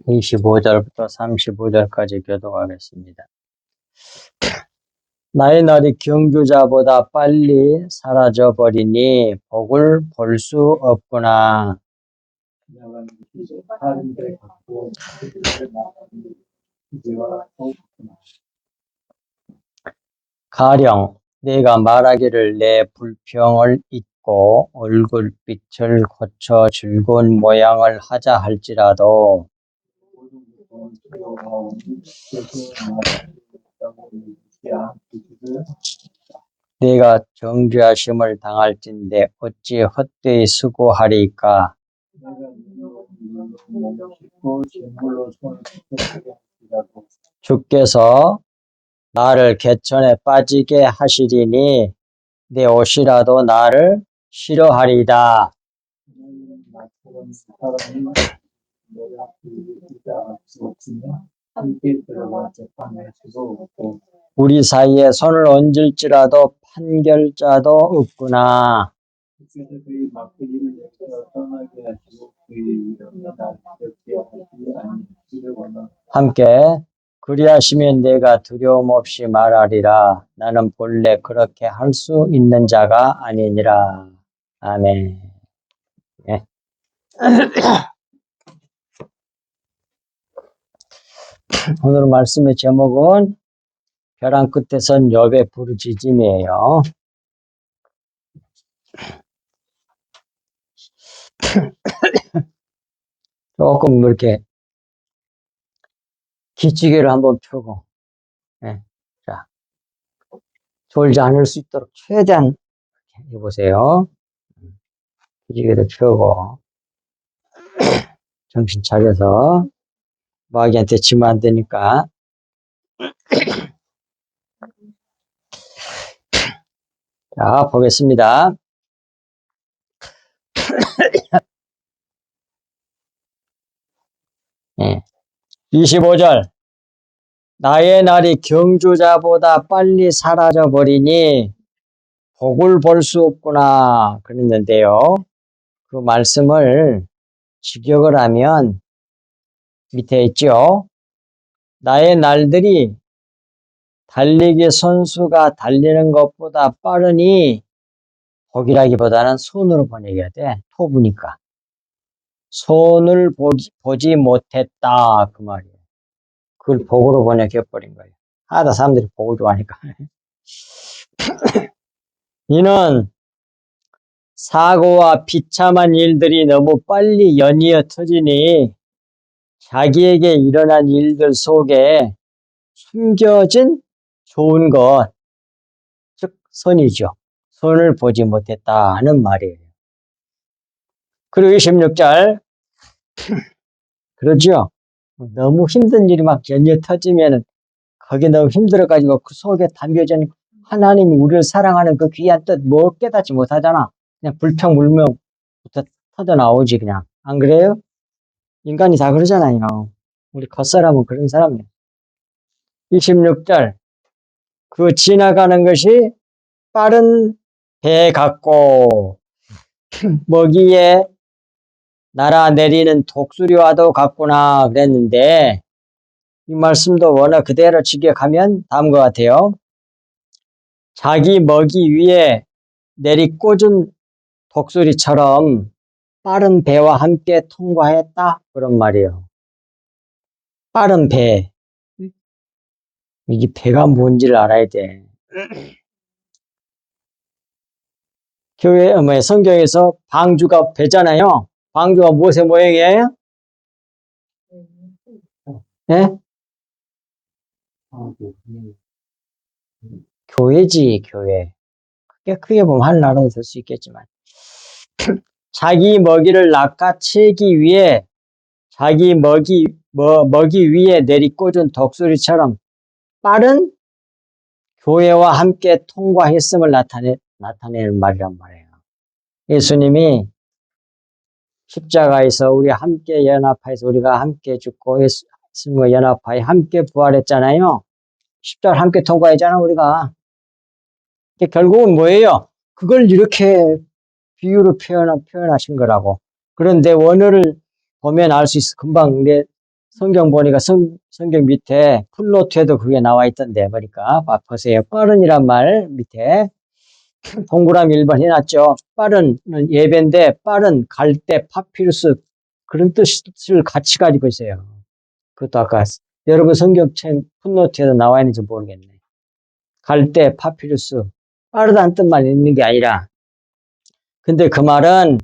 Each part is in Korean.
25절부터 35절까지 교독하겠습니다. 나의 날이 경주자보다 빨리 사라져버리니 복을 볼 수 없구나. 가령 내가 말하기를 내 불평을 잊고 얼굴빛을 고쳐 즐거운 모양을 하자 할지라도 내가 정죄하심을 당할진대 어찌 헛되이 수고하리까. 주께서 나를 개천에 빠지게 하시리니 내 옷이라도 나를 싫어하리이다. 우리 사이에 손을 얹을지라도 판결자도 없구나. 함께 그리하시면 내가 두려움 없이 말하리라. 나는 본래 그렇게 할 수 있는 자가 아니니라. 아멘. 네. 오늘 말씀의 제목은 벼랑 끝에 선 욥의 부르짖음이에요. 조금 이렇게 기지개를 한번 펴고, 네. 자, 졸지 않을 수 있도록 최대한 해보세요. 기지개를 펴고 정신 차려서 마귀한테 지면 안 되니까. 자, 보겠습니다. 네. 25절. 나의 날이 경주자보다 빨리 사라져버리니 복을 볼 수 없구나 그랬는데요. 그 말씀을 직역을 하면 밑에 있죠. 나의 날들이 달리기 선수가 달리는 것보다 빠르니, 복이라기보다는 손으로 번역해야 돼. 토부니까. 손을 보지 못했다 그 말이에요. 그걸 복으로 번역해버린 거예요. 하다 사람들이 복을 좋아하니까. 이는 사고와 비참한 일들이 너무 빨리 연이어 터지니 자기에게 일어난 일들 속에 숨겨진 좋은 것, 즉 선이죠. 선을 보지 못했다는 말이에요. 그리고 26절. 그러죠. 너무 힘든 일이 막 연이어 터지면 거기 너무 힘들어가지고 그 속에 담겨진 하나님이 우리를 사랑하는 그 귀한 뜻 뭐 깨닫지 못하잖아. 그냥 불평불명부터 터져나오지 그냥. 안 그래요? 인간이 다 그러잖아요. 우리 겉사람은 그런 사람이에요. 26절. 그 지나가는 것이 빠른 배 같고 먹이에 날아내리는 독수리와도 같구나 그랬는데, 이 말씀도 원어 그대로 직역하면 다음과 같아요. 자기 먹이 위에 내리꽂은 독수리처럼 빠른 배와 함께 통과했다 그런 말이에요. 빠른 배. 이게 배가 뭔지를 알아야 돼. 성경에서 방주가 배잖아요. 방주가 무엇의 모양이에요? 네? 교회지, 교회. 크게 보면 하늘나라도 될 수 있겠지만. 자기 먹이를 낚아채기 위해 자기 먹이 위에 내리꽂은 독수리처럼 빠른 교회와 함께 통과했음을 나타내는 말이란 말이에요. 예수님이 십자가에서 우리 함께 연합하여서 우리가 함께 죽고 예수님과 연합하여 함께 부활했잖아요. 십자가를 함께 통과했잖아 우리가. 결국은 뭐예요? 그걸 이렇게 비유로 표현하신 거라고. 그런데 원어를 보면 알 수 있어. 금방 성경 보니까 성경 밑에 풋노트에도 그게 나와 있던데 보니까 보세요. 빠른이란 말 밑에 동그라미 1번 해놨죠. 빠른은 예배인데 빠른, 갈대, 파피루스 그런 뜻을 같이 가지고 있어요. 그것도 아까 여러분 성경책 풋노트에도 나와 있는지 모르겠네. 갈대, 파피루스 빠르다는 뜻만 있는 게 아니라 근데 그 말은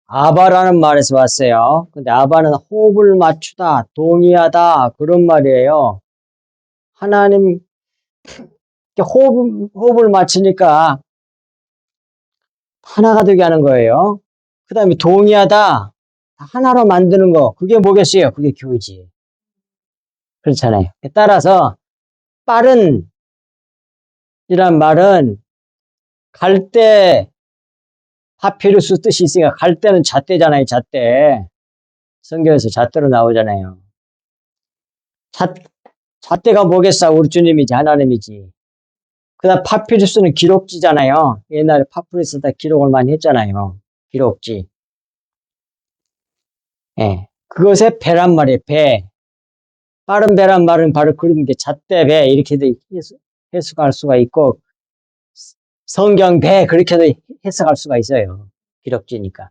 아바라는 말에서 왔어요. 근데 아바는 호흡을 맞추다, 동의하다 그런 말이에요. 하나님 호흡을 맞추니까 하나가 되게 하는 거예요. 그 다음에 동의하다, 하나로 만드는 거 그게 뭐겠어요? 그게 교회지. 그렇잖아요. 따라서 빠른 이란 말은 갈대 파피루스 뜻이 있으니까 갈대는 잣대잖아요. 잣대. 성경에서 잣대로 나오잖아요. 잣대가 뭐겠어? 우리 주님이지 하나님이지. 그다음 파피루스는 기록지잖아요. 옛날에 파피루스에다 기록을 많이 했잖아요. 기록지. 예. 그것에 배란 말이에요. 배. 빠른 배란 말은 바로 그런 게 잣대 배 이렇게도 해석할 수가 있고 성경 배 그렇게도 해석할 수가 있어요. 기록지니까.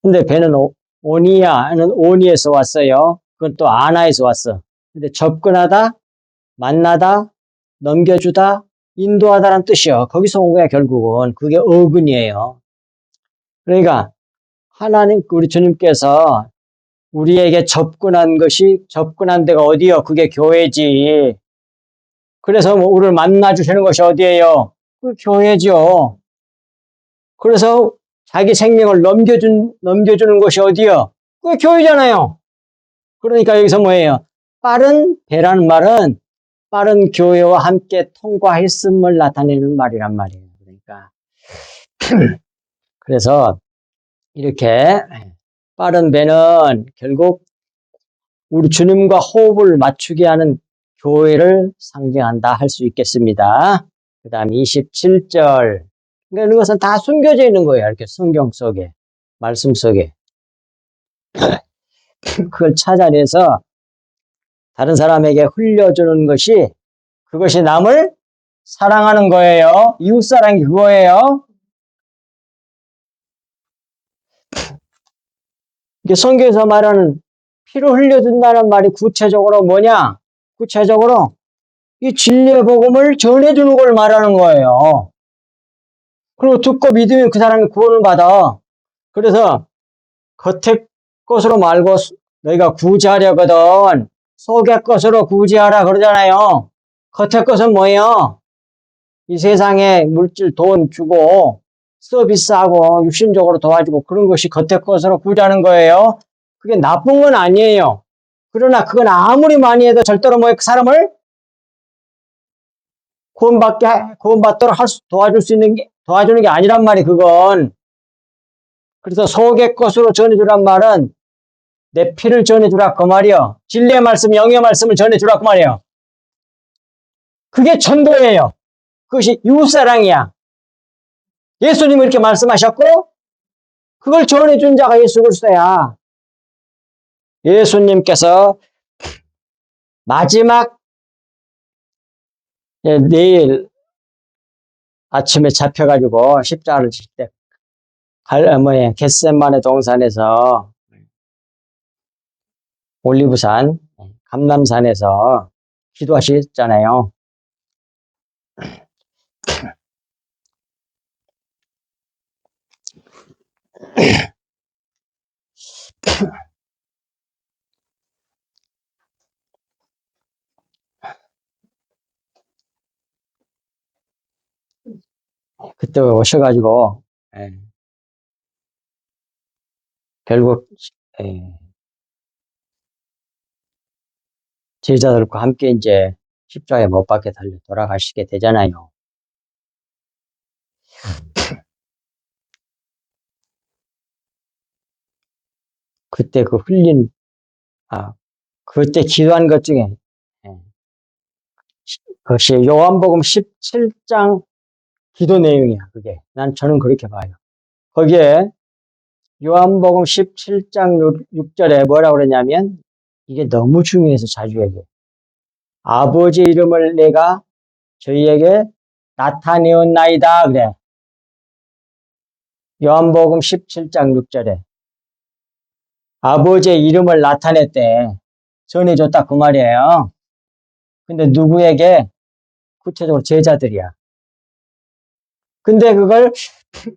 근데 배는 오니아는 오니에서 왔어요. 그건 또 아나에서 왔어. 근데 접근하다, 만나다, 넘겨주다, 인도하다라는 뜻이요. 거기서 온 거야 결국은. 그게 어근이에요. 그러니까 하나님 우리 주님께서 우리에게 접근한 데가 어디요? 그게 교회지. 그래서 뭐 우리를 만나주시는 것이 어디예요? 그 교회죠. 그래서 자기 생명을 넘겨주는 것이 어디요? 그 교회잖아요. 그러니까 여기서 뭐예요? 빠른 배라는 말은 빠른 교회와 함께 통과했음을 나타내는 말이란 말이에요. 그러니까 그래서 이렇게 빠른 배는 결국 우리 주님과 호흡을 맞추게 하는 교회를 상징한다 할 수 있겠습니다. 그 다음 27절. 그러니까 이것은 다 숨겨져 있는 거예요. 이렇게 성경 속에, 말씀 속에. 그걸 찾아내서 다른 사람에게 흘려주는 것이 그것이 남을 사랑하는 거예요. 이웃사랑이 그거예요. 이게 성경에서 말하는 피를 흘려준다는 말이 구체적으로 뭐냐? 구체적으로 이 진리의 복음을 전해주는 걸 말하는 거예요. 그리고 듣고 믿으면 그 사람이 구원을 받아. 그래서 겉의 것으로 말고 너희가 구제하려거든 속의 것으로 구제하라 그러잖아요. 겉의 것은 뭐예요? 이 세상에 물질 돈 주고 서비스하고 육신적으로 도와주고 그런 것이 겉의 것으로 구제하는 거예요. 그게 나쁜 건 아니에요. 그러나 그건 아무리 많이 해도 절대로 그 사람을 구원받도록 도와주는 게 아니란 말이 그건. 그래서 속의 것으로 전해주란 말은 내 피를 전해주라 그 말이요. 진리의 말씀, 영의 말씀을 전해주라 그 말이요. 그게 전도예요. 그것이 이웃사랑이야. 예수님은 이렇게 말씀하셨고 그걸 전해준 자가 예수 그리스도야. 예수님께서 마지막 내일 아침에 잡혀가지고 십자가를 질 때 겟세마네 동산에서 올리브산 감람산에서 기도하셨잖아요. 그때 오셔가지고 결국 제자들과 함께 이제 십자가에 못 박혀 달려 돌아가시게 되잖아요. 그때 그때 기도한 것 중에 그것이 요한복음 17장 기도 내용이야. 그게 저는 그렇게 봐요. 거기에 요한복음 17장 6절에 뭐라고 그러냐면 이게 너무 중요해서 자주 얘기해. 아버지 이름을 내가 저희에게 나타내었나이다. 그래. 요한복음 17장 6절에 아버지의 이름을 나타냈대. 전해줬다 그 말이에요. 근데 누구에게? 구체적으로 제자들이야. 근데 그걸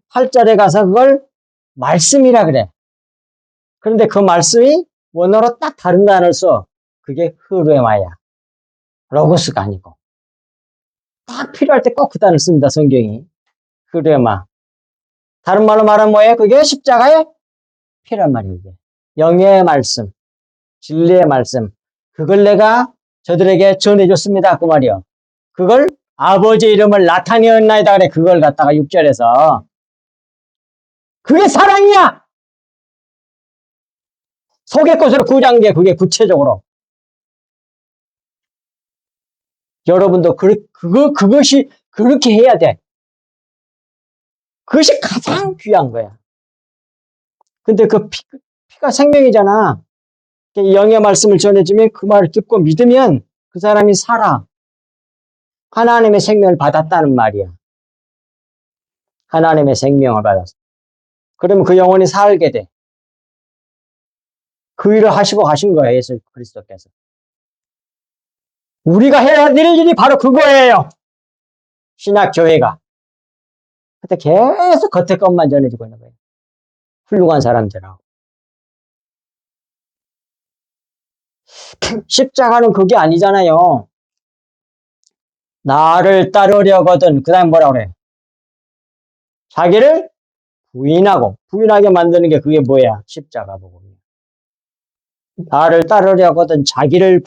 8절에 가서 그걸 말씀이라 그래. 그런데 그 말씀이 원어로 딱 다른 단어를 써. 그게 흐르마야. 로고스가 아니고. 딱 필요할 때 꼭 그 단어를 씁니다, 성경이. 흐르마. 다른 말로 말하면 뭐예요? 그게 십자가의 피란 말이에요, 이게. 영의 말씀, 진리의 말씀. 그걸 내가 저들에게 전해줬습니다, 그 말이요. 그걸 아버지 이름을 나타내었나이다 그래. 그걸 갖다가 6절에서. 그게 사랑이야! 속의 것으로 구장 게 그게 구체적으로. 여러분도 그것이 그렇게 해야 돼. 그것이 가장 귀한 거야. 근데 그 피가 생명이잖아. 영의 말씀을 전해주면 그 말을 듣고 믿으면 그 사람이 살아. 하나님의 생명을 받았다는 말이야. 하나님의 생명을 받았어. 그러면 그 영혼이 살게 돼. 그 일을 하시고 가신 거예요, 예수 그리스도께서. 우리가 해야 될 일이 바로 그거예요. 신약교회가. 그때 계속 겉에 것만 전해주고 있는 거예요. 훌륭한 사람들하고. 십자가는 그게 아니잖아요. 나를 따르려거든. 그 다음 뭐라 그래? 자기를 부인하게 만드는 게 그게 뭐야? 십자가 보고. 나를 따르려거든 자기를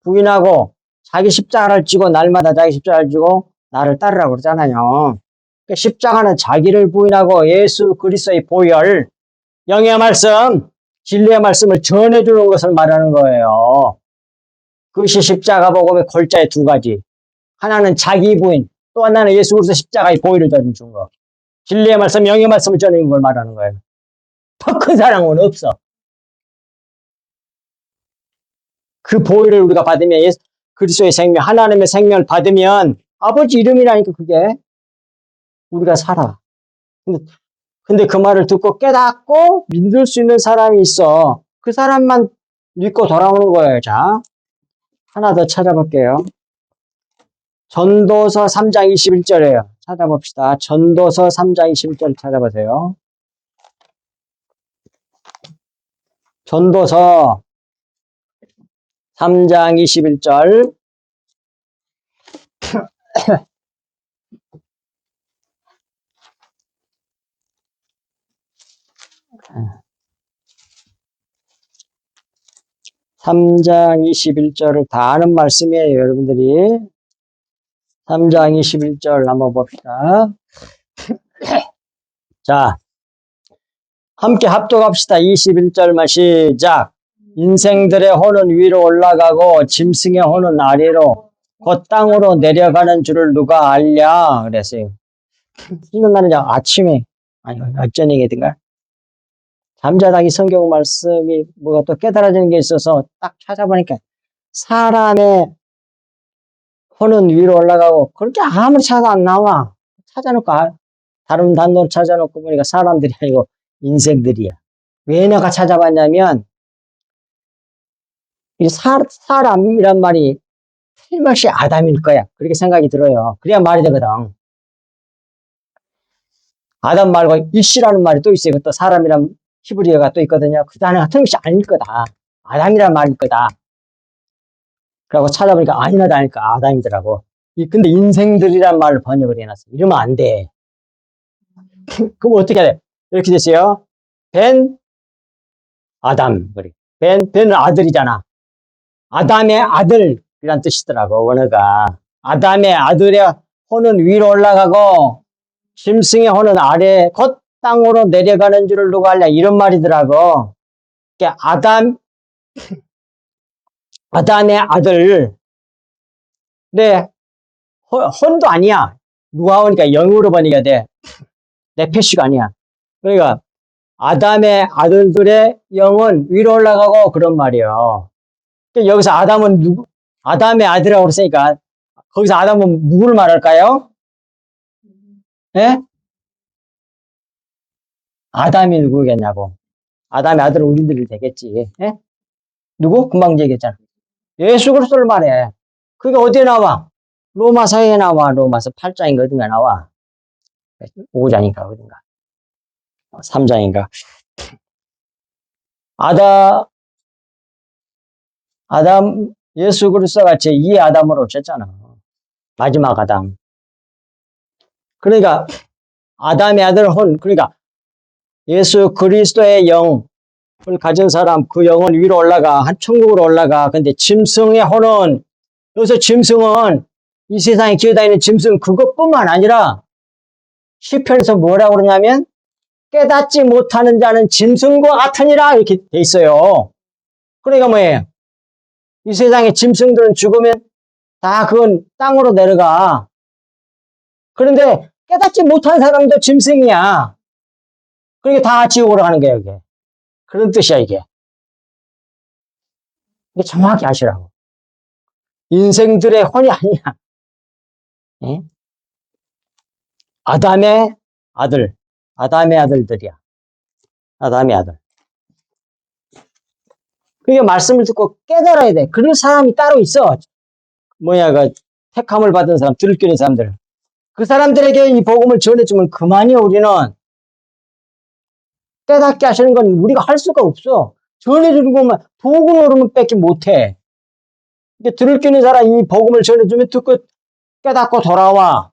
부인하고 자기 십자가를 지고 날마다 자기 십자가를 지고 나를 따르라고 그러잖아요. 그러니까 십자가는 자기를 부인하고 예수 그리스도의 보혈, 영의 말씀, 진리의 말씀을 전해주는 것을 말하는 거예요. 그것이 십자가 복음의 골자의 두 가지. 하나는 자기 부인, 또 하나는 예수 그리스도 십자가의 보혈을 전해주는 거. 진리의 말씀, 영의 말씀을 전해주는 걸 말하는 거예요. 더 큰 사랑은 없어. 그 보혈을 우리가 받으면 그리스도의 생명, 하나님의 생명을 받으면 아버지 이름이라니까 그게 우리가 살아. 근데 그 말을 듣고 깨닫고 믿을 수 있는 사람이 있어. 그 사람만 믿고 돌아오는 거예요. 자, 하나 더 찾아볼게요. 전도서 3장 21절이에요. 찾아봅시다. 전도서 3장 21절 찾아보세요. 전도서 3장 21절. (3장 21절을) 다 아는 말씀이에요, 여러분들이. 3장 21절 한번 봅시다. 자, 함께 합독합시다. 21절만 시작. 인생들의 혼은 위로 올라가고 짐승의 혼은 아래로 곧 땅으로 내려가는 줄을 누가 알랴? 그랬어요. 쉬는 날은 아침에, 아니, 어쩌니게든가. 잠자다 이 성경 말씀이 뭐가 또 깨달아지는 게 있어서 딱 찾아보니까 사람의 혼은 위로 올라가고 그렇게 아무리 찾아 안 나와. 찾아놓고 다른 단어를 찾아놓고 보니까 사람들이 아니고 인생들이야. 왜 내가 찾아봤냐면 이 사람이란 말이 틀림없이 아담일 거야. 그렇게 생각이 들어요. 그래야 말이 되거든. 아담 말고 이씨라는 말이 또 있어요. 또 사람이란 히브리어가 또 있거든요. 그 단어가 틀림없이 아닐 거다. 아담이란 말일 거다. 그러고 찾아보니까 아니나 다니까 아담이더라고. 근데 인생들이란 말을 번역을 해놨어. 이러면 안 돼. 그럼 어떻게 해야 돼? 이렇게 됐어요. 벤, 아담. 벤은 아들이잖아. 아담의 아들이란 뜻이더라고, 원어가. 아담의 아들의 혼은 위로 올라가고, 짐승의 혼은 아래, 곧 땅으로 내려가는 줄을 누가 알냐, 이런 말이더라고. 그러니까 아담의 아들, 네, 혼도 아니야. 누가 오니까 영으로 보니까 돼. 내 패시가 아니야. 그러니까, 아담의 아들들의 영은 위로 올라가고 그런 말이에요. 여기서 아담은 누구? 아담의 아들이라고 그랬으니까 거기서 아담은 누구를 말할까요? 예? 아담이 누구겠냐고. 아담의 아들은 우리들이 되겠지. 예? 누구? 금방 얘기했잖아. 예수 그리스도를 말해. 그게 어디에 나와? 로마서에 나와. 로마서 8장인가 어딘가 나와. 5장인가 어딘가. 3장인가. 아담, 예수 그리스도가 제2의 아담으로 오셨잖아. 마지막 아담. 그러니까 아담의 아들 혼, 그러니까 예수 그리스도의 영을 가진 사람, 그 영은 위로 올라가, 한 천국으로 올라가. 근데 짐승의 혼은, 여기서 짐승은 이 세상에 기어다니는 짐승 그것뿐만 아니라 시편에서 뭐라고 그러냐면 깨닫지 못하는 자는 짐승과 같으니라 이렇게 돼 있어요. 그러니까 뭐예요? 이 세상에 짐승들은 죽으면 다 그건 땅으로 내려가. 그런데 깨닫지 못한 사람도 짐승이야. 그러니까 다 지옥으로 가는 거예요, 이게. 그런 뜻이야, 이게. 이게 정확히 아시라고. 인생들의 혼이 아니야. 예? 아담의 아들, 아담의 아들들이야. 아담의 아들. 그러니까 말씀을 듣고 깨달아야 돼. 그런 사람이 따로 있어. 그 택함을 받은 사람, 들을 끼는 사람들. 그 사람들에게 이 복음을 전해주면 그만이요, 우리는. 깨닫게 하시는 건 우리가 할 수가 없어. 전해주는 것만, 도구 노름은 뺏기 못해. 이게 들을 끼는 사람 이 복음을 전해주면 듣고 깨닫고 돌아와.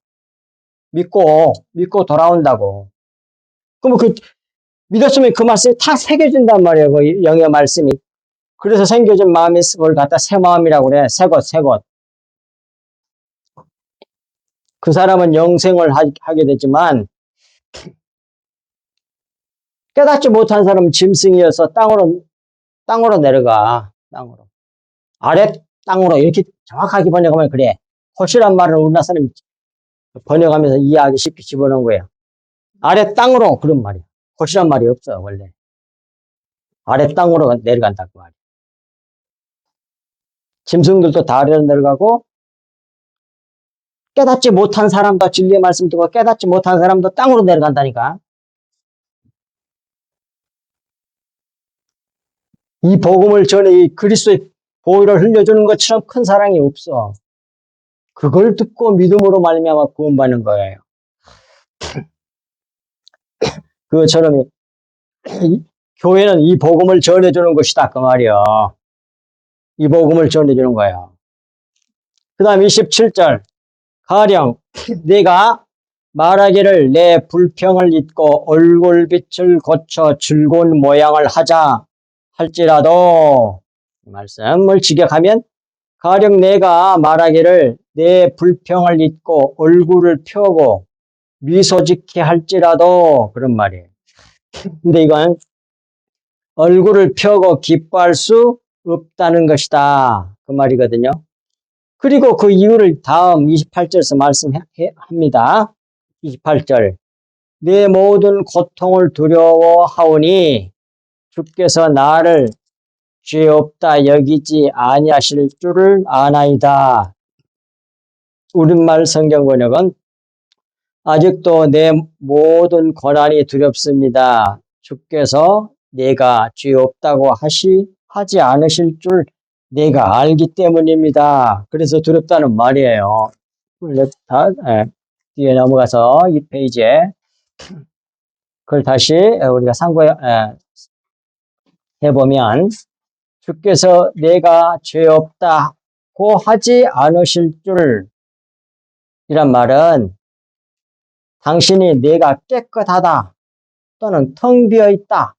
믿고 돌아온다고. 그러면 믿었으면 그 말씀이 다 새겨진단 말이에요. 그 영의 말씀이. 그래서 생겨진 마음이 그걸 갖다 새 마음이라고 그래. 새 것. 그 사람은 영생을 하게 되지만, 깨닫지 못한 사람은 짐승이어서 땅으로 내려가. 땅으로. 아래 땅으로. 이렇게 정확하게 번역하면 그래. 호시란 말은 우리나라 사람이 번역하면서 이해하기 쉽게 집어넣은 거예요. 아래 땅으로. 그런 말이야. 호시란 말이 없어, 원래. 아래 땅으로 내려간다고 말이야. 짐승들도 다 아래로 내려가고, 깨닫지 못한 사람도 진리의 말씀 듣고 깨닫지 못한 사람도 땅으로 내려간다니까. 이 복음을 전해 이 그리스도의 보혈을 흘려주는 것처럼 큰 사랑이 없어. 그걸 듣고 믿음으로 말미암아 구원받는 거예요. 그것처럼 교회는 이 복음을 전해주는 것이다 그 말이야. 이 복음을 전해주는 거야. 그 다음 27절 가령 내가 말하기를 내 불평을 잊고 얼굴빛을 고쳐 즐거운 모양을 하자 할지라도 말씀을 직역하면 가령 내가 말하기를 내 불평을 잊고 얼굴을 펴고 미소 짓게 할지라도 그런 말이에요. 근데 이건 얼굴을 펴고 기뻐할 수 없다는 것이다. 그 말이거든요. 그리고 그 이유를 다음 28절에서 말씀합니다. 28절. 내 모든 고통을 두려워하오니 주께서 나를 죄 없다 여기지 아니하실 줄을 아나이다. 우리말 성경 번역은 아직도 내 모든 고난이 두렵습니다. 주께서 내가 죄 없다고 하지 않으실 줄 내가 알기 때문입니다. 그래서 두렵다는 말이에요. 뒤에 넘어가서 이 페이지에 그걸 다시 우리가 해보면 주께서 내가 죄 없다고 하지 않으실 줄 이란 말은 당신이 내가 깨끗하다 또는 텅 비어 있다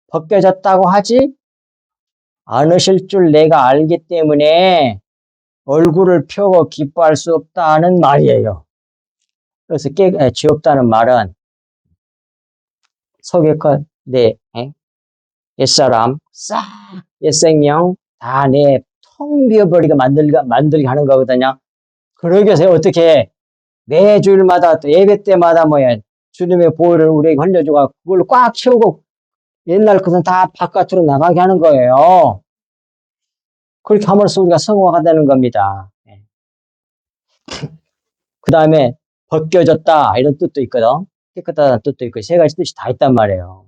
벗겨졌다고 하지 않으실 줄 내가 알기 때문에 얼굴을 펴고 기뻐할 수 없다는 말이에요. 그래서 죄 없다는 말은 속에껏 내 옛사람 옛생명 다 내 텅 비어버리게 만들게 하는 거거든요. 그러기 위해서 어떻게 매주일마다 또 예배 때마다 주님의 보혈을 우리에게 흘려주고 그걸로 꽉 채우고 옛날 것은 다 바깥으로 나가게 하는 거예요. 그렇게 함으로써 우리가 성화가 되는 겁니다. 그 다음에 벗겨졌다 이런 뜻도 있거든. 깨끗하다는 뜻도 있고 세 가지 뜻이 다 있단 말이에요.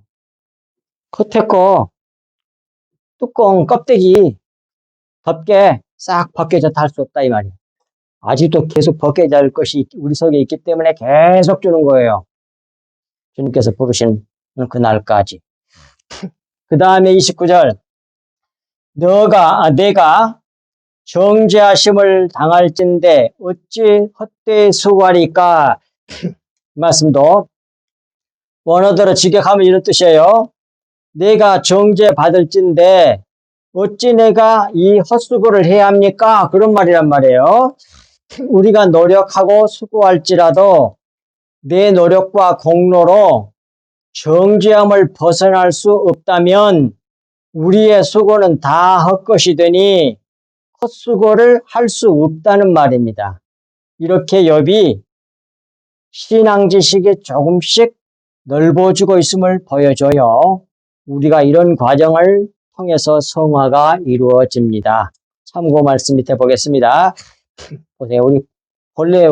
겉에 거 뚜껑 껍데기 덮개 싹 벗겨졌다 할 수 없다 이 말이에요. 아직도 계속 벗겨져야 할 것이 우리 속에 있기 때문에 계속 주는 거예요. 주님께서 부르신 그날까지. 그 다음에 29절 내가 정죄하심을 당할진대 어찌 헛되이 수고하리까. 말씀도 원어대로 직역하면 이런 뜻이에요. 내가 정죄받을진데 어찌 내가 이 헛수고를 해야 합니까? 그런 말이란 말이에요. 우리가 노력하고 수고할지라도 내 노력과 공로로 정죄함을 벗어날 수 없다면 우리의 수고는 다 헛것이 되니 헛수고를 할 수 없다는 말입니다. 이렇게 욥이 신앙 지식이 조금씩 넓어지고 있음을 보여줘요. 우리가 이런 과정을 통해서 성화가 이루어집니다. 참고 말씀 밑에 보겠습니다. 보세요. 우리 본래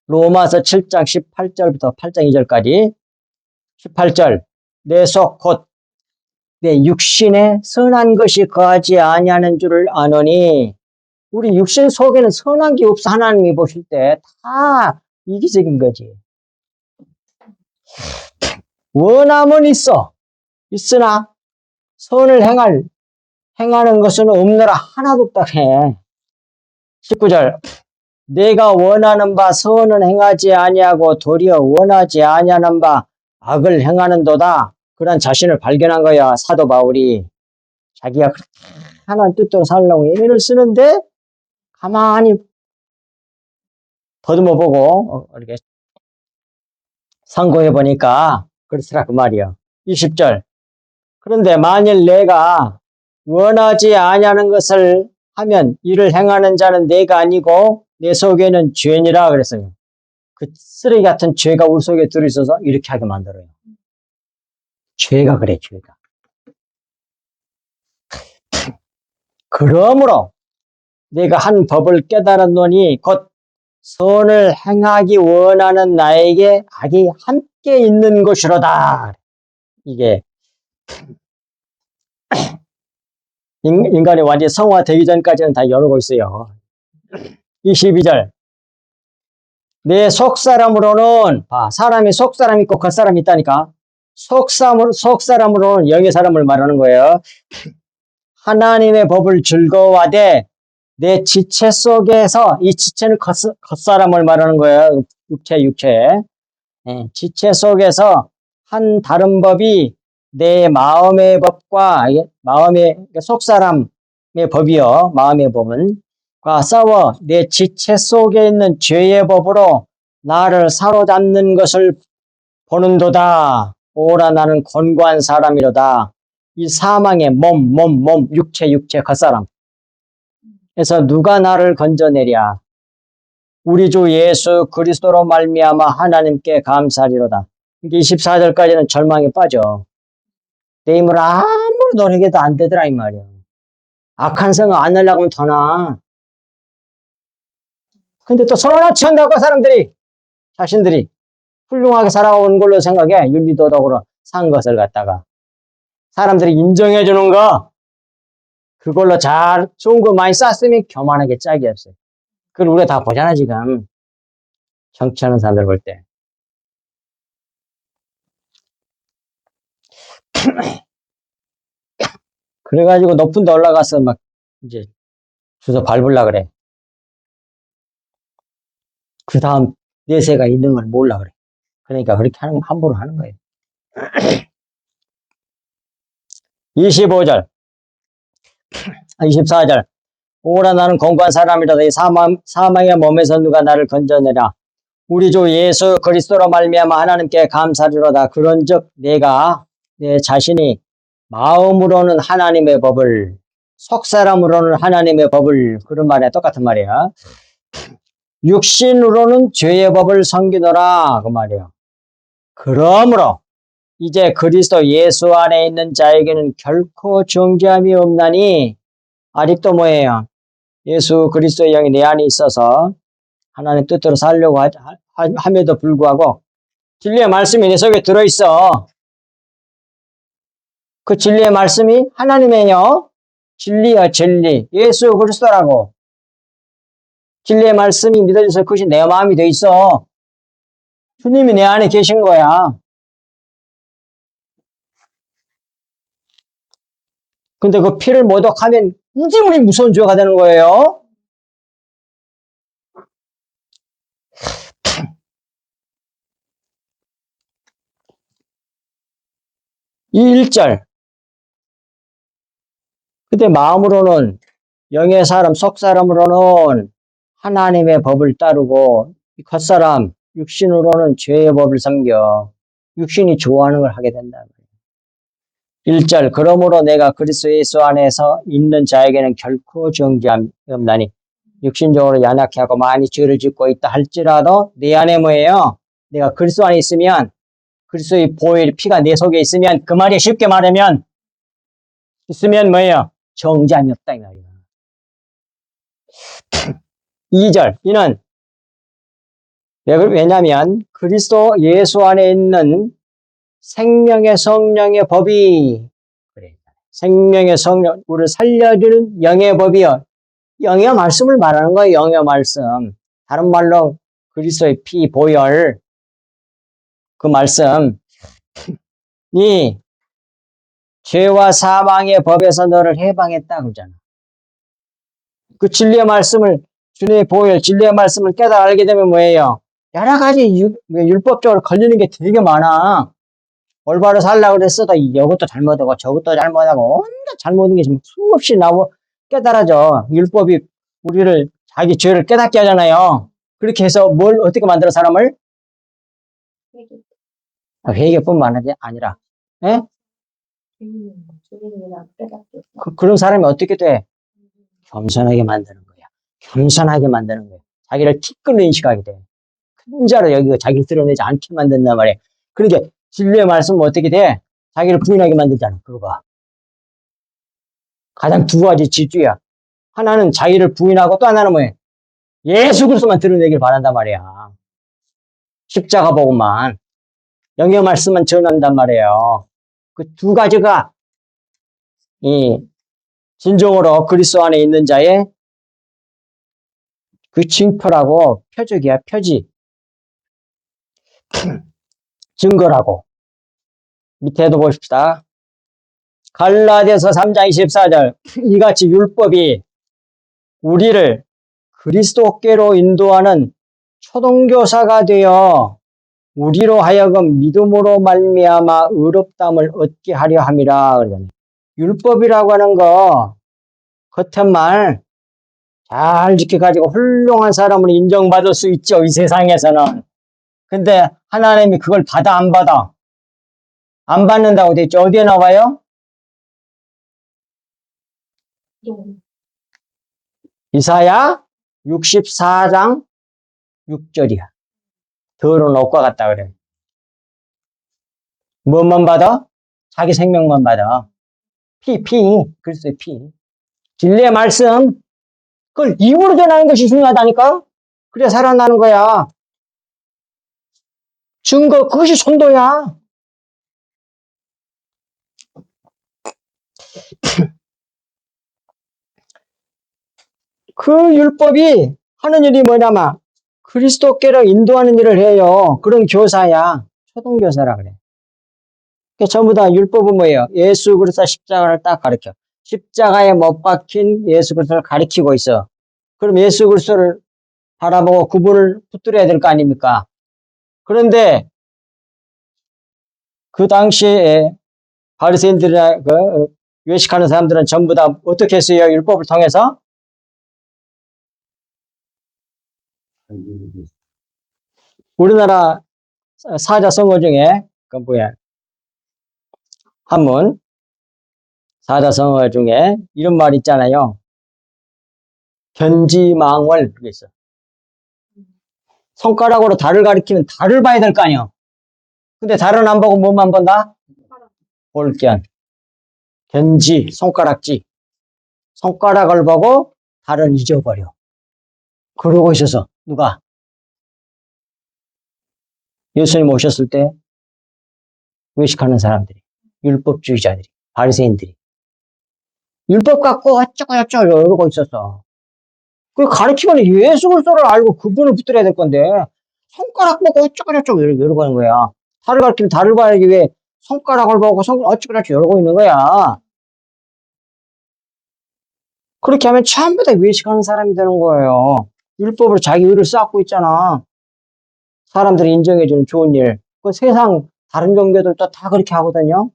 로마서 7장 18절부터 8장 2절까지 18절 내 속 곧 내 육신에 선한 것이 거하지 아니하는 줄을 아노니. 우리 육신 속에는 선한 게 없어. 하나님이 보실 때 다 이기적인 거지. 원함은 있으나 선을 행하는 것은 없느라 하나도 없다 해. 19절 내가 원하는 바 선은 행하지 아니하고 도리어 원하지 아니하는 바 악을 행하는도다. 그런 자신을 발견한 거야. 사도 바울이 자기가 하나님 뜻대로 살려고 애를 쓰는데 가만히 더듬어 보고 이렇게 상고해 보니까 그렇더라 그 말이야. 20절 그런데 만일 내가 원하지 아니하는 것을 하면 이를 행하는 자는 내가 아니고 내 속에는 죄니라 그랬어요. 그 쓰레기 같은 죄가 우리 속에 들어있어서 이렇게 하게 만들어요. 죄가 그래, 죄가. 그러므로 내가 한 법을 깨달았노니 곧 선을 행하기 원하는 나에게 악이 함께 있는 것이로다. 이게 인간이 완전히 성화되기 전까지는 다 이러고 있어요. 22절 내 속사람으로는 사람이 속사람 있고 겉사람이 있다니까. 속사람으로는 영의 사람을 말하는 거예요. 하나님의 법을 즐거워하되 내 지체 속에서 이 지체는 겉사람을 말하는 거예요. 육체. 지체 속에서 한 다른 법이 내 마음의 법과 마음의 속사람의 법이요. 마음의 법은 과 싸워 내 지체 속에 있는 죄의 법으로 나를 사로잡는 것을 보는도다. 오라 나는 곤고한 사람이로다. 이 사망의 몸, 육체, 겉사람. 그래서 누가 나를 건져내랴. 우리 주 예수 그리스도로 말미암아 하나님께 감사리로다. 24절까지는 절망에 빠져. 내 힘으로 아무리 노력해도 안 되더라 이 말이야. 악한 성을 안 내려고 하면 더 나아. 근데 또 손아치 한다고 사람들이 자신들이 훌륭하게 살아온 걸로 생각해. 윤리도덕으로 산 것을 갖다가 사람들이 인정해 주는 거 그걸로 잘 좋은 거 많이 쌌으면 교만하게 짝이 없어요. 그걸 우리가 다 보잖아 지금. 정치하는 사람들 볼 때. 그래가지고 높은 데 올라가서 막 이제 주소 밟으려 그래. 그 다음 내세가 있는 걸 몰라 그래. 그러니까 그렇게 함부로 하는 거예요. 25절 24절 오라 나는 곤고한 사람이라다. 이 사망의 몸에서 누가 나를 건져내라. 우리 주 예수 그리스도로 말미암아 하나님께 감사리로다. 그런즉 내가 내 자신이 마음으로는 하나님의 법을 속사람으로는 하나님의 법을 그런 말이야. 똑같은 말이야. 육신으로는 죄의 법을 섬기노라 그 말이야. 그러므로 이제 그리스도 예수 안에 있는 자에게는 결코 정죄함이 없나니 아직도 뭐예요? 예수 그리스도의 영이 내 안에 있어서 하나님 뜻대로 살려고 함에도 불구하고 진리의 말씀이 내 속에 들어있어. 그 진리의 말씀이 하나님이에요. 진리야, 진리. 예수 그리스도라고. 진리의 말씀이 믿어져서 그것이 내 마음이 돼 있어. 주님이 내 안에 계신 거야. 근데 그 피를 모독하면 무지무리 무서운 죄가 되는 거예요. 이 1절. 그때 마음으로는 영의 사람, 속 사람으로는 하나님의 법을 따르고 겉사람, 육신으로는 죄의 법을 섬겨 육신이 좋아하는 걸 하게 된다. 1절. 그러므로 내가 그리스도 예수 안에서 있는 자에게는 결코 정죄함이 없나니 육신적으로 연약해 하고 많이 죄를 짓고 있다 할지라도 내 안에 뭐예요? 내가 그리스도 안에 있으면 그리스도의 보혈 피가 내 속에 있으면 그 말이 쉽게 말하면 있으면 뭐예요? 정죄함이 없다 이 말이야. 2절. 이는 왜냐하면 그리스도 예수 안에 있는 생명의 성령의 법이 그래. 생명의 성령 우리를 살려주는 영의 법이요. 영의 말씀을 말하는 거예요. 영의 말씀. 다른 말로 그리스도의 피 보혈 그 말씀이 죄와 사망의 법에서 너를 해방했다 그러잖아. 그 진리의 말씀을 주님의 보혈 진리의 말씀을 깨달아 알게 되면 뭐예요? 여러 가지 율법적으로 걸리는 게 되게 많아. 올바로 살려고 그랬어도 이것도 잘못하고 저것도 잘못하고 온갖 잘못한 게 수없이 나오고 깨달아져. 율법이 우리를 자기 죄를 깨닫게 하잖아요. 그렇게 해서 뭘 어떻게 만들어 사람을? 회개뿐만 아니라 예? 그런 사람이 어떻게 돼? 겸손하게 만드는 거야. 겸손하게 만드는 거야. 자기를 티끌로 인식하게 돼. 큰 자로 여기가 자기를 드러내지 않게 만든단 말이야. 그러니까 진리의 말씀은 어떻게 돼? 자기를 부인하게 만들잖아. 그거가. 가장 두 가지 질주야. 하나는 자기를 부인하고 또 하나는 뭐예요? 예수 그리스도만 드러내길 바란단 말이야. 십자가 보고만. 영의 말씀만 전한단 말이에요. 그 두 가지가 진정으로 그리스도 안에 있는 자의 그 징표라고 표적이야, 표지. 증거라고. 밑에도 보십시다. 갈라디아서 3장 24절. 이같이 율법이 우리를 그리스도께로 인도하는 초동교사가 되어 우리로 하여금 믿음으로 말미암아 의롭다함을 얻게 하려 함이라 그러잖아요. 율법이라고 하는 거 겉은 말 잘 지켜가지고 훌륭한 사람으로 인정받을 수 있죠. 이 세상에서는. 근데 하나님이 그걸 받아 안 받아? 안 받는다고 돼 있죠. 어디에 나와요? 이사야 64장 6절이야. 더러운 옷과 같다 그래. 무엇만 받아? 자기 생명만 받아. 피. 그리스도의 피. 진리의 말씀. 그걸 입으로 전하는 것이 중요하다니까? 그래 살아나는 거야. 증거, 그것이 전도야. 그 율법이 하는 일이 뭐냐면 그리스도께로 인도하는 일을 해요. 그런 교사야. 초등교사라 그래. 전부 다 율법은 뭐예요? 예수 그리스도 십자가를 딱 가르쳐. 십자가에 못 박힌 예수 그리스도를 가리키고 있어. 그럼 예수 그리스도를 바라보고 구분을 붙들어야 될 거 아닙니까? 그런데 그 당시에 바리새인들이나 외식하는 사람들은 전부 다 어떻게 했어요? 율법을 통해서? 우리나라 사자성어 중에 그 뭐야? 한문 사자성어 중에 이런 말 있잖아요. 견지망월 그게 있어. 손가락으로 달을 가리키면 달을 봐야 될 거 아니야. 근데 다른 안 보고 뭐만 본다? 볼견, 견지, 손가락지. 손가락을 보고 다른 잊어버려. 그러고 있어서 누가? 예수님 오셨을 때 외식하는 사람들이, 율법주의자들이, 바리새인들이 율법 갖고 어쩌고저쩌고 이러고 있었어. 그 가르치면 예수 그리스도를 알고 그분을 붙들어야 될 건데 손가락 보고 어쩌고저쩌고 이러고 있는 거야. 달을 가르치면 달을 봐야지 왜 손가락을 보고 어쩌고저쩌고 이러고 있는 거야. 그렇게 하면 전부 다 외식하는 사람이 되는 거예요. 율법으로 자기 의를 쌓고 있잖아. 사람들이 인정해주는 좋은 일. 그 세상 다른 종교들도 다 그렇게 하거든요.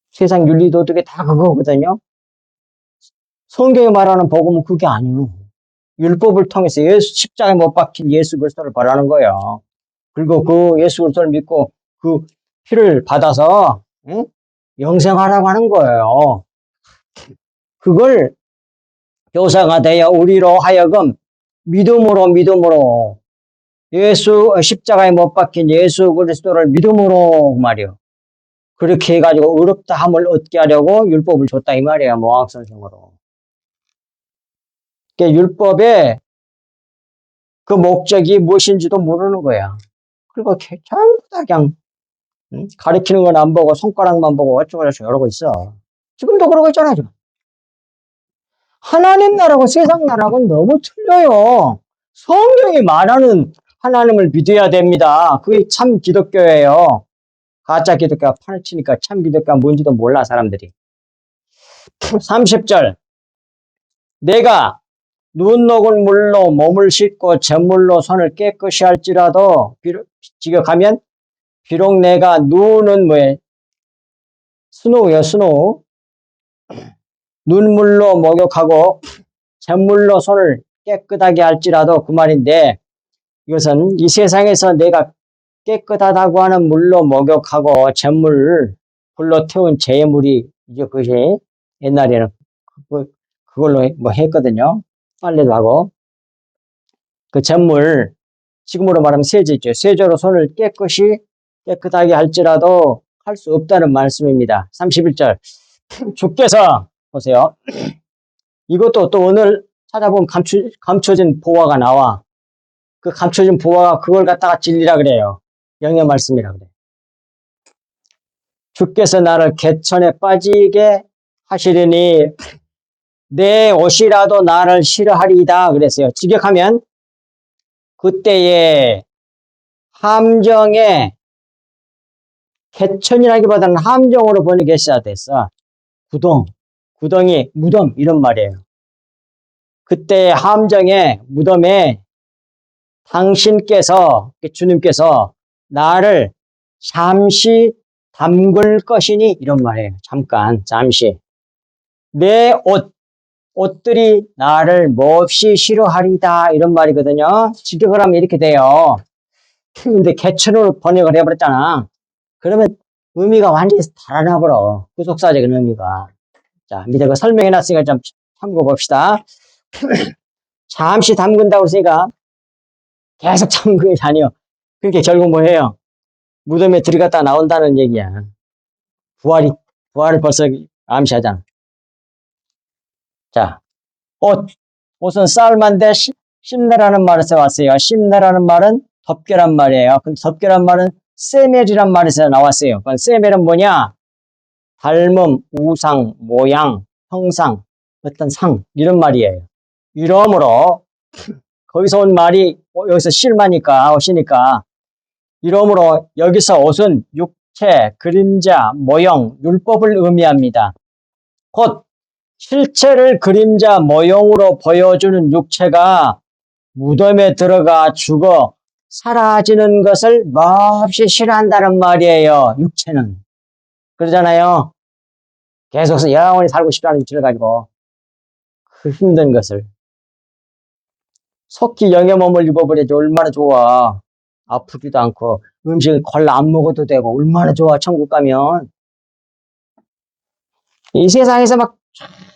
세상 윤리도덕이 다 그거거든요. 성경이 말하는 복음은 그게 아니에요. 율법을 통해서 십자가에 못 박힌 예수 그리스도를 바라는 거예요. 그리고 그 예수 그리스도를 믿고 그 피를 받아서 응? 영생하라고 하는 거예요. 그걸 교사가 되어 우리로 하여금 믿음으로 십자가에 못 박힌 예수 그리스도를 믿음으로 말이요. 그렇게 해가지고 의롭다 함을 얻게 하려고 율법을 줬다 이 말이에요. 모학선생으로. 그러니까 율법의 그 목적이 무엇인지도 모르는 거야. 그리고 전부 다 그냥 가리키는 건 안 보고 손가락만 보고 어쩌고저쩌고 이러고 있어. 지금도 그러고 있잖아요. 지금. 하나님 나라하고 세상 나라하고는 너무 틀려요. 성경이 말하는 하나님을 믿어야 됩니다. 그게 참 기독교예요. 가짜 기독교가 판을 치니까 참 기독교가 뭔지도 몰라 사람들이. 30절 내가 눈 녹은 물로 몸을 씻고 잿물로 손을 깨끗이 할지라도 직역하면 비록 내가 눈은 뭐예요? 스노우요 스노우. 눈물로 목욕하고 잿물로 손을 깨끗하게 할지라도 그 말인데 이것은 이 세상에서 내가 깨끗하다고 하는 물로 목욕하고 잿물 불로 태운 재물이 이제 그것이 옛날에는 그걸로 뭐 했거든요. 빨래도 하고 그 잿물 지금으로 말하면 세제 있죠. 세제로 손을 깨끗하게 할지라도 할 수 없다는 말씀입니다. 31절 주께서 보세요. 이것도 또 오늘 찾아보면 감춰진 보화가 나와. 그 감춰진 보화가 그걸 갖다가 진리라 그래요. 영의 말씀이라 그래요. 주께서 나를 개천에 빠지게 하시리니 내 옷이라도 나를 싫어하리이다 그랬어요. 직역하면 그때의 함정에 개천이라기보다는 함정으로 번역했어야 됐어. 구덩이, 무덤 이런 말이에요. 그때의 함정에 무덤에 당신께서 주님께서 나를 잠시 담글 것이니 이런 말이에요. 잠시 내 옷들이 나를 몹시 싫어하리다 이런 말이거든요. 직역을 하면 이렇게 돼요. 근데 개천으로 번역을 해버렸잖아. 그러면 의미가 완전히 달아나버려. 후속사적인 의미가. 자, 밑에 그 설명해놨으니까 좀 참고 봅시다. 잠시 담근다고 했으니까 계속 잠그게 다녀. 그렇게 결국 뭐예요? 무덤에 들어갔다 나온다는 얘기야. 부활을 벌써 암시하잖아. 자, 옷은 쌀만데 심내라는 말에서 왔어요. 심내라는 말은 덮개란 말이에요. 근데 덮개란 말은 세멜이란 말에서 나왔어요. 그건 세멜은 뭐냐? 닮음, 우상, 모양, 형상, 어떤 상 이런 말이에요. 이러므로 거기서 온 말이 여기서 실마니까 옷이니까 이러므로 여기서 옷은 육체, 그림자, 모형, 율법을 의미합니다. 곧 실체를 그림자, 모형으로 보여주는 육체가 무덤에 들어가 죽어 사라지는 것을 몹시 싫어한다는 말이에요. 육체는. 그러잖아요. 계속해서 영원히 살고 싶다는 육체를 가지고 그 힘든 것을 속히 영의 몸을 입어버려야지 얼마나 좋아. 아프지도 않고 음식을 골라 안 먹어도 되고 얼마나 좋아 천국 가면. 이 세상에서 막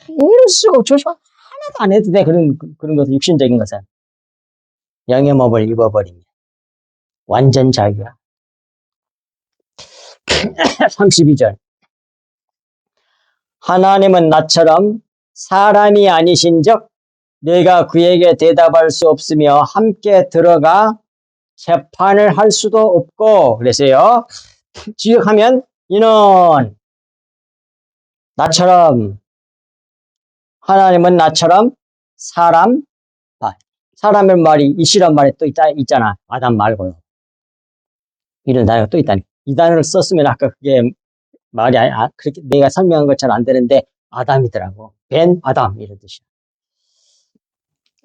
이럴 수가 없죠. 하나도 안 해도 돼. 그런 것은 육신적인 것은 영의 몸을 입어버립니다. 완전 자유야. 32절. 하나님은 나처럼 사람이 아니신즉 내가 그에게 대답할 수 없으며 함께 들어가 재판을 할 수도 없고 그랬어요. 지적하면 이는 나처럼 하나님은 나처럼 사람의 말이 이시란 말이 또 있잖아. 아담 말고요. 이런 단어가 또 있다니. 이 단어를 썼으면 아까 그게 말이 그렇게 내가 설명한 것처럼 안 되는데 아담이더라고. 벤 아담 이런 뜻이야.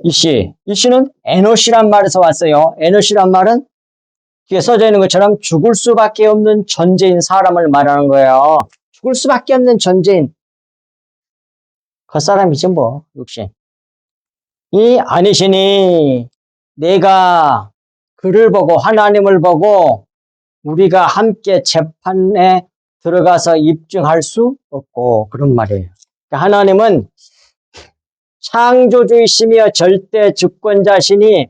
이씨는 에노시란 말에서 왔어요. 에노시란 말은 뒤에 써져 있는 것처럼 죽을 수밖에 없는 존재인 사람을 말하는 거예요. 죽을 수밖에 없는 존재인 겉사람이죠 뭐. 육신. 이 아니시니 내가 그를 보고 하나님을 보고 우리가 함께 재판에 들어가서 입증할 수 없고 그런 말이에요. 그러니까 하나님은 창조주이시며 절대 주권자시니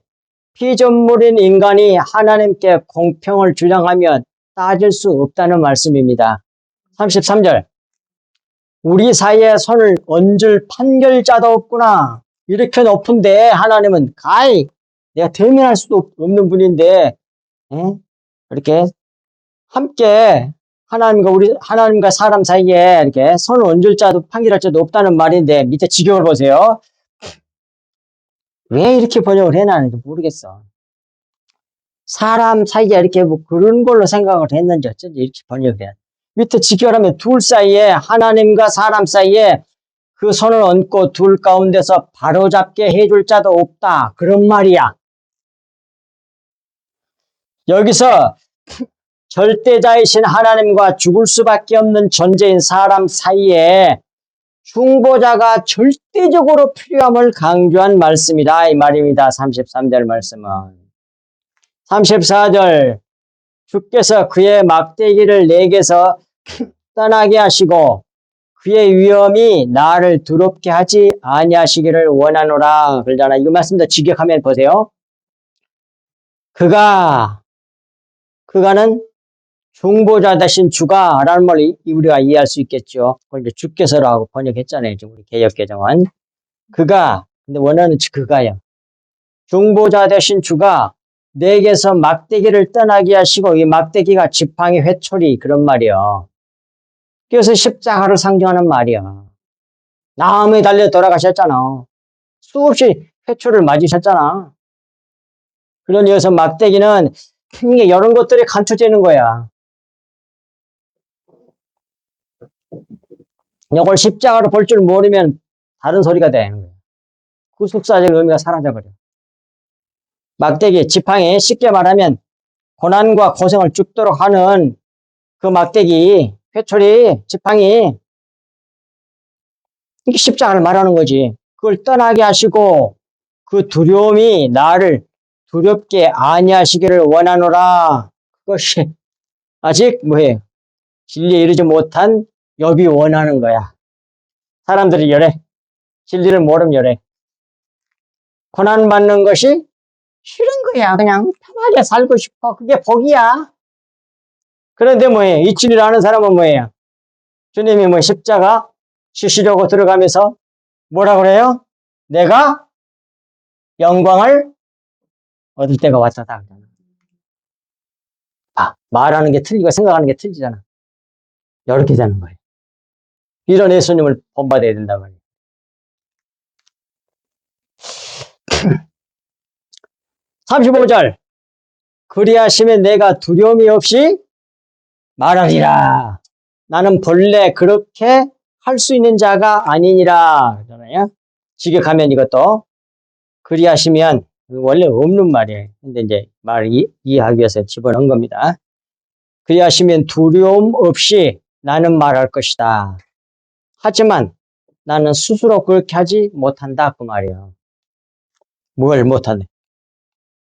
피조물인 인간이 하나님께 공평을 주장하면 따질 수 없다는 말씀입니다. 33절. 우리 사이에 손을 얹을 판결자도 없구나. 이렇게 높은데 하나님은 내가 대면할 수도 없는 분인데 이렇게 함께 하나님과 사람 사이에 이렇게 손을 얹을 자도 판결할 자도 없다는 말인데 밑에 지경을 보세요. 왜 이렇게 번역을 해놨는지 모르겠어. 사람 사이에 이렇게 뭐 그런 걸로 생각을 했는지 어쩐지 이렇게 번역을 해야 돼. 밑에 직결하면 둘 사이에 하나님과 사람 사이에 그 손을 얹고 둘 가운데서 바로잡게 해줄 자도 없다. 그런 말이야. 여기서 절대자이신 하나님과 죽을 수밖에 없는 존재인 사람 사이에 중보자가 절대적으로 필요함을 강조한 말씀이다. 이 말입니다. 33절 말씀은. 34절. 주께서 그의 막대기를 내게서 떠나게 하시고 그의 위엄이 나를 두렵게 하지 아니하시기를 원하노라. 그러잖아. 이 말씀도 직역하면 보세요. 그가는 중보자 되신 주가 라는 말을 우리가 이해할 수 있겠죠. 그걸 이제 주께서라고 번역했잖아요. 지금 우리 개역개정은. 근데 원어는 그가요. 중보자 되신 주가 내게서 막대기를 떠나게 하시고 이 막대기가 지팡이 회초리 그런 말이요. 그래서 십자가를 상징하는 말이야. 나무에 달려 돌아가셨잖아. 수없이 회초리를 맞으셨잖아. 그런 이어서 막대기는 이게 이런 것들이 감춰지는 거야. 이걸 십자가로 볼 줄 모르면 다른 소리가 되는 거야. 구속사적 의미가 사라져버려. 막대기, 지팡이, 쉽게 말하면 고난과 고생을 죽도록 하는 그 막대기, 회초리, 지팡이, 이게 십자가를 말하는 거지. 그걸 떠나게 하시고 그 두려움이 나를 두렵게 아니하시기를 원하노라. 그것이 아직 뭐예요? 진리에 이르지 못한 욥이 원하는 거야. 사람들이 이래. 진리를 모르면 이래. 고난받는 것이 싫은 거야. 그냥 편하게 살고 싶어. 그게 복이야. 그런데 뭐예요? 이 진리를 아는 사람은 뭐예요? 주님이 뭐 십자가 지시려고 들어가면서 뭐라 그래요? 내가 영광을 얻을 때가 왔다. 말하는 게 틀리고 생각하는 게 틀리잖아. 이렇게 되는 거예요. 이런 예수님을 본받아야 된단 말이에요. 35절. 그리하시면 내가 두려움이 없이 말하리라. 나는 본래 그렇게 할 수 있는 자가 아니니라. 그러잖아요. 직역하면 이것도 그리하시면 원래 없는 말이에요. 근데 이제 말을 이해하기 위해서 집어넣은 겁니다. 그리하시면 두려움 없이 나는 말할 것이다. 하지만 나는 스스로 그렇게 하지 못한다. 그 말이에요. 뭘 못하네.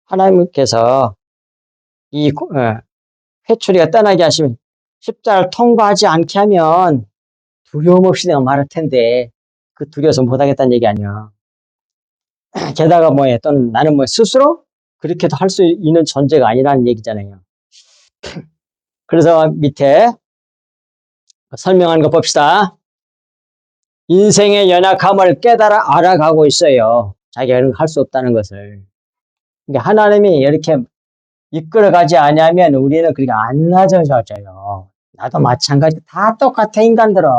하나님께서 이 회초리가 떠나게 하시면 십자가를 통과하지 않게 하면 두려움 없이 내가 말할 텐데 그 두려워서 못하겠다는 얘기 아니야. 게다가 또는 나는 스스로 그렇게도 할 수 있는 존재가 아니라는 얘기잖아요. 그래서 밑에 설명한 거 봅시다. 인생의 연약함을 깨달아 알아가고 있어요. 자기가 이런 거 할 수 없다는 것을. 그러니까 하나님이 이렇게 이끌어가지 않으면 우리는 그렇게 안 낮아져요. 나도 마찬가지. 다 똑같아, 인간들은.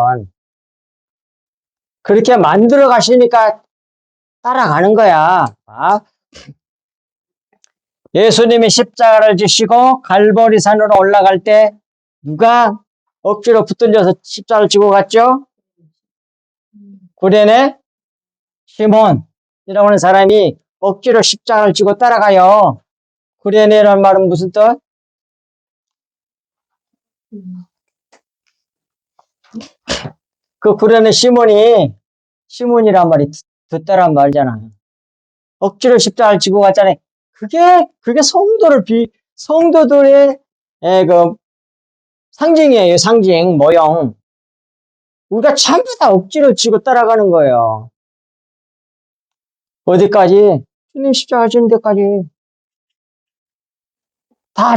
그렇게 만들어 가시니까 따라가는 거야. 예수님이 십자가를 지시고 갈보리산으로 올라갈 때 누가 억지로 붙들려서 십자가를 지고 갔죠? 구레네 시몬이라고 하는 사람이 억지로 십자가를 지고 따라가요. 구레네라는 말은 무슨 뜻? 그 구레네 시몬이란 말이 듣다란 말이잖아요. 억지로 십자가를 지고 갔잖아요. 그게 성도들의 그 상징이에요. 상징, 모형. 우리가 전부 다 억지로 지고 따라가는 거예요. 어디까지? 주님 십자가 지는 데까지. 다.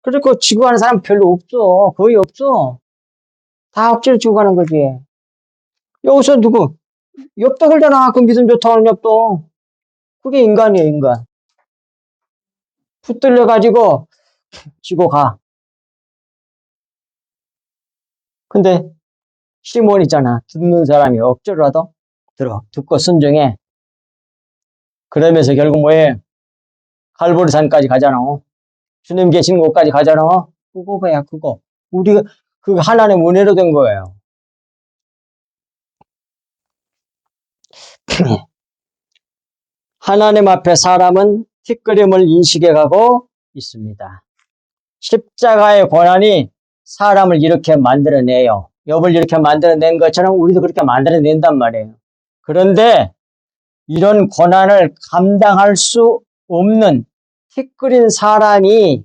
그리고 지고 가는 사람 별로 없어. 거의 없어. 다 억지로 지고 가는 거지. 여기서 누구? 엽떡 걸잖아. 그 믿음 좋다고 하는 엽떡. 그게 인간이에요, 인간. 붙들려가지고 지고 가. 근데 시몬 있잖아. 듣는 사람이 억지로라도 듣고 순종해. 그러면서 결국 뭐해? 갈보리산까지 가잖아. 주님 계신 곳까지 가잖아. 그거 봐야 그거. 우리가 그거 하나님의 은혜로 된 거예요. 하나님 앞에 사람은 티끌임을 인식해 가고 있습니다. 십자가의 고난이 사람을 이렇게 만들어내요. 욥을 이렇게 만들어낸 것처럼 우리도 그렇게 만들어낸단 말이에요. 그런데 이런 고난을 감당할 수 없는 티끌인 사람이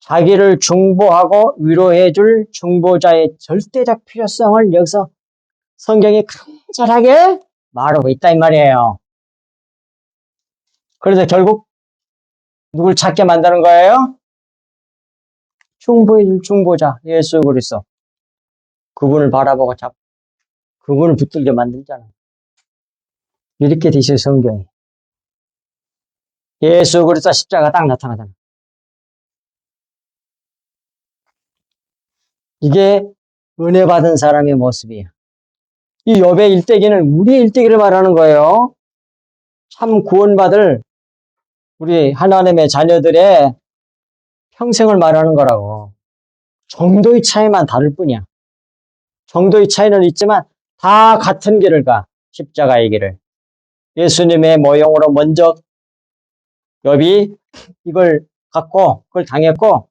자기를 중보하고 위로해줄 중보자의 절대적 필요성을 여기서 성경이 간절하게 말하고 있다 이 말이에요. 그래서 결국 누굴 찾게 만드는 거예요? 중보해줄 중보자 예수 그리스도. 그분을 바라보고 그분을 붙들게 만들잖아요. 이렇게 돼 있어요, 성경이. 예수 그리스도 십자가 딱 나타나잖아요. 이게 은혜 받은 사람의 모습이에요. 이 욥의 일대기는 우리의 일대기를 말하는 거예요. 참 구원받을 우리 하나님의 자녀들의 평생을 말하는 거라고. 정도의 차이만 다를 뿐이야. 정도의 차이는 있지만 다 같은 길을 가. 십자가의 길을. 예수님의 모형으로 먼저 욥이 이걸 갖고 그걸 당했고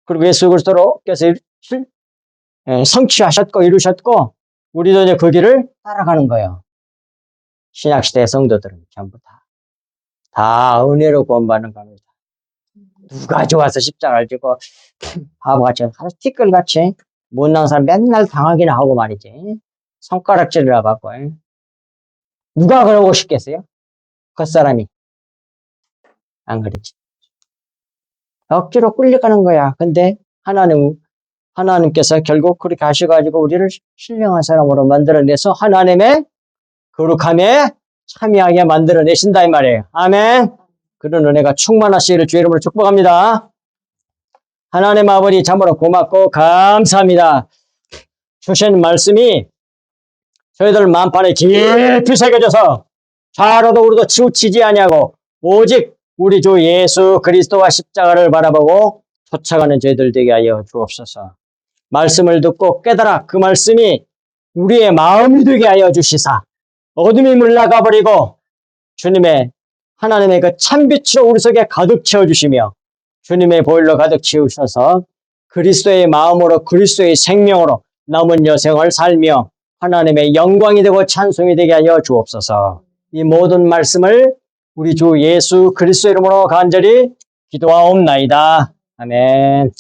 그리고 예수 그리스도께서 성취하셨고 이루셨고 우리도 이제 그 길을 따라가는 거예요. 신약시대 성도들은 전부 다 은혜로 구원받는 겁니다. 누가 좋아서 십자가를 지고 바보같이 아주 티끌같이 못난 사람 맨날 당하기나 하고 말이지. 손가락질을 해갖고 누가 그러고 싶겠어요? 그 사람이 안 그랬지. 억지로 끌려가는 거야. 근데 하나님께서 결국 그렇게 하셔가지고 우리를 신령한 사람으로 만들어내서 하나님의 거룩함에 참여하게 만들어내신다 이 말이에요. 아멘. 그런 은혜가 충만하시기를 주의 이름으로 축복합니다. 하나님 아버지 참으로 고맙고 감사합니다. 주신 말씀이 저희들 만판에 깊이 새겨져서 좌로도 우리도 치우치지 아니하고 오직 우리 주 예수 그리스도와 십자가를 바라보고 쫓아가는 저희들 되게 하여 주옵소서. 말씀을 듣고 깨달아 그 말씀이 우리의 마음이 되게 하여 주시사 어둠이 물러가 버리고 주님의 하나님의 그 참빛으로 우리 속에 가득 채워주시며 주님의 보혈로 가득 채우셔서 그리스도의 마음으로 그리스도의 생명으로 남은 여생을 살며 하나님의 영광이 되고 찬송이 되게 하여 주옵소서. 이 모든 말씀을 우리 주 예수 그리스도 이름으로 간절히 기도하옵나이다. 아멘.